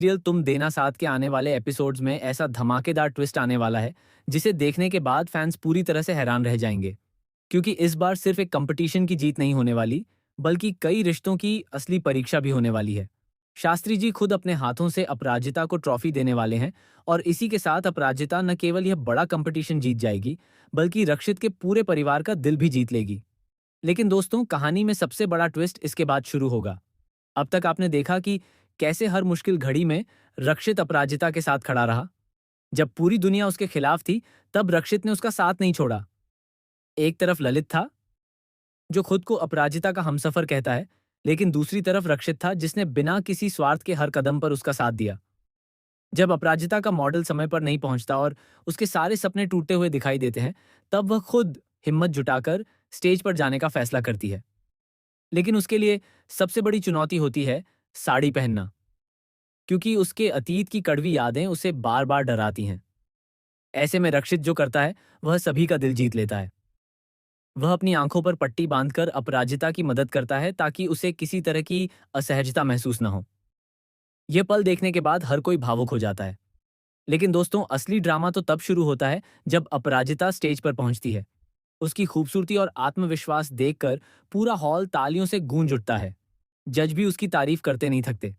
Serial तुम देना साथ के आने वाले एपिसोड्स में ऐसा धमाकेदार ट्विस्ट आने वाला है जिसे देखने के बाद फैंस पूरी तरह से हैरान रह जाएंगे। क्योंकि इस बार सिर्फ एक कंपटीशन की जीत नहीं होने वाली, बल्कि कई रिश्तों की असली परीक्षा भी होने वाली है। शास्त्री जी खुद अपने हाथों से अपराजिता को ट्रॉफी देने वाले हैं, और इसी के साथ अपराजिता न केवल यह बड़ा कंपटीशन जीत जाएगी, बल्कि रक्षित के पूरे परिवार का दिल भी जीत लेगी। लेकिन दोस्तों, कहानी में सबसे बड़ा ट्विस्ट इसके बाद शुरू होगा। अब तक आपने देखा कि कैसे हर मुश्किल घड़ी में रक्षित अपराजिता के साथ खड़ा रहा। जब पूरी दुनिया उसके खिलाफ थी, तब रक्षित ने उसका साथ नहीं छोड़ा। एक तरफ ललित था, जो खुद को अपराजिता का हमसफर कहता है, लेकिन दूसरी तरफ रक्षित था, जिसने बिना किसी स्वार्थ के हर कदम पर उसका साथ दिया। जब अपराजिता का मॉडल समय पर नहीं पहुंचता और उसके सारे सपने टूटते हुए दिखाई देते हैं, तब वह खुद हिम्मत जुटाकर स्टेज पर जाने का फैसला करती है। लेकिन उसके लिए सबसे बड़ी चुनौती होती है साड़ी पहनना, क्योंकि उसके अतीत की कड़वी यादें उसे बार बार डराती हैं। ऐसे में रक्षित जो करता है, वह सभी का दिल जीत लेता है। वह अपनी आंखों पर पट्टी बांधकर अपराजिता की मदद करता है, ताकि उसे किसी तरह की असहजता महसूस न हो। यह पल देखने के बाद हर कोई भावुक हो जाता है। लेकिन दोस्तों, असली ड्रामा तो तब शुरू होता है जब अपराजिता स्टेज पर पहुंचती है। उसकी खूबसूरती और आत्मविश्वास देखकर पूरा हॉल तालियों से गूंज उठता है। जज भी उसकी तारीफ करते नहीं थकते।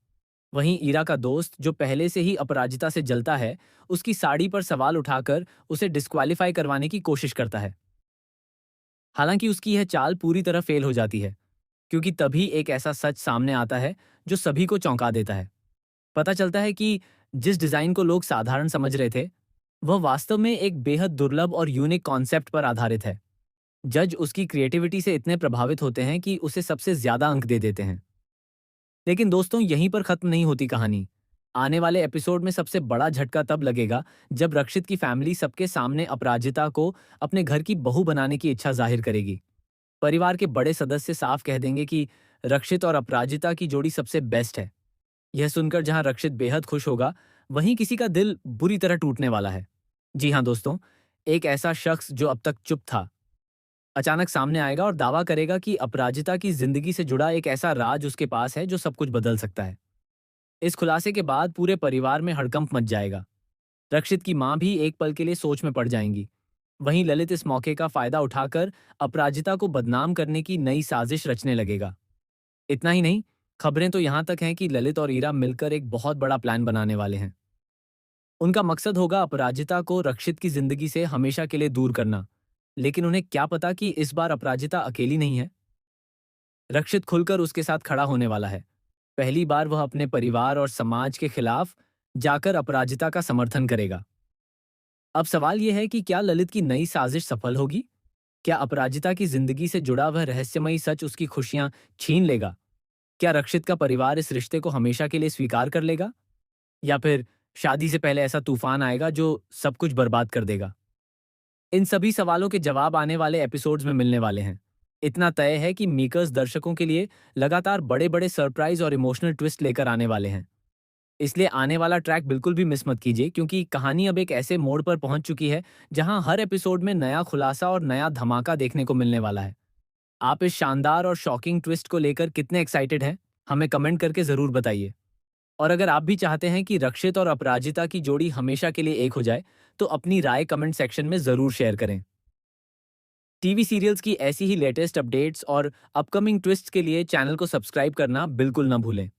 वहीं ईरा का दोस्त, जो पहले से ही अपराजिता से जलता है, उसकी साड़ी पर सवाल उठाकर उसे डिस्क्वालीफाई करवाने की कोशिश करता है। हालांकि उसकी यह चाल पूरी तरह फेल हो जाती है, क्योंकि तभी एक ऐसा सच सामने आता है जो सभी को चौंका देता है। पता चलता है कि जिस डिजाइन को लोग साधारण समझ रहे थे, वह वास्तव में एक बेहद दुर्लभ और यूनिक कॉन्सेप्ट पर आधारित है। जज उसकी क्रिएटिविटी से इतने प्रभावित होते हैं कि उसे सबसे ज्यादा अंक दे देते हैं। लेकिन दोस्तों, यहीं पर खत्म नहीं होती कहानी। आने वाले एपिसोड में सबसे बड़ा झटका तब लगेगा जब रक्षित की फैमिली सबके सामने अपराजिता को अपने घर की बहू बनाने की इच्छा जाहिर करेगी। परिवार के बड़े सदस्य साफ कह देंगे कि रक्षित और अपराजिता की जोड़ी सबसे बेस्ट है। यह सुनकर जहां रक्षित बेहद खुश होगा, वहीं किसी का दिल बुरी तरह टूटने वाला है। जी हाँ दोस्तों, एक ऐसा शख्स जो अब तक चुप था, अचानक सामने आएगा और दावा करेगा कि अपराजिता की जिंदगी से जुड़ा एक ऐसा राज उसके पास है जो सब कुछ बदल सकता है। इस खुलासे के बाद पूरे परिवार में हड़कंप मच जाएगा। रक्षित की मां भी एक पल के लिए सोच में पड़ जाएंगी। वहीं ललित इस मौके का फायदा उठाकर अपराजिता को बदनाम करने की नई साजिश रचने लगेगा। इतना ही नहीं, खबरें तो यहां तक हैं कि ललित और ईरा मिलकर एक बहुत बड़ा प्लान बनाने वाले हैं। उनका मकसद होगा अपराजिता को रक्षित की जिंदगी से हमेशा के लिए दूर करना। लेकिन उन्हें क्या पता कि इस बार अपराजिता अकेली नहीं है। रक्षित खुलकर उसके साथ खड़ा होने वाला है। पहली बार वह अपने परिवार और समाज के खिलाफ जाकर अपराजिता का समर्थन करेगा। अब सवाल यह है कि क्या ललित की नई साजिश सफल होगी? क्या अपराजिता की जिंदगी से जुड़ा वह रहस्यमयी सच उसकी खुशियां छीन लेगा? क्या रक्षित का परिवार इस रिश्ते को हमेशा के लिए स्वीकार कर लेगा? या फिर शादी से पहले ऐसा तूफान आएगा जो सब कुछ बर्बाद कर देगा? इन सभी सवालों के जवाब आने वाले एपिसोड्स में मिलने वाले हैं। इतना तय है कि मेकर्स दर्शकों के लिए लगातार बड़े-बड़े सरप्राइज और इमोशनल ट्विस्ट लेकर आने वाले हैं। इसलिए आने वाला ट्रैक बिल्कुल भी मिस मत कीजिए, क्योंकि कहानी अब एक ऐसे मोड़ पर पहुंच चुकी है जहां हर एपिसोड में नया खुलासा और नया धमाका देखने को मिलने वाला है। आप इस शानदार और शॉकिंग ट्विस्ट को लेकर कितने एक्साइटेड हैं? हमें कमेंट करके जरूर बताइए। और अगर आप भी चाहते हैं कि रक्षित और अपराजिता की जोड़ी हमेशा के लिए एक हो जाए, तो अपनी राय कमेंट सेक्शन में जरूर शेयर करें। टीवी सीरियल्स की ऐसी ही लेटेस्ट अपडेट्स और अपकमिंग ट्विस्ट्स के लिए चैनल को सब्सक्राइब करना बिल्कुल ना भूलें।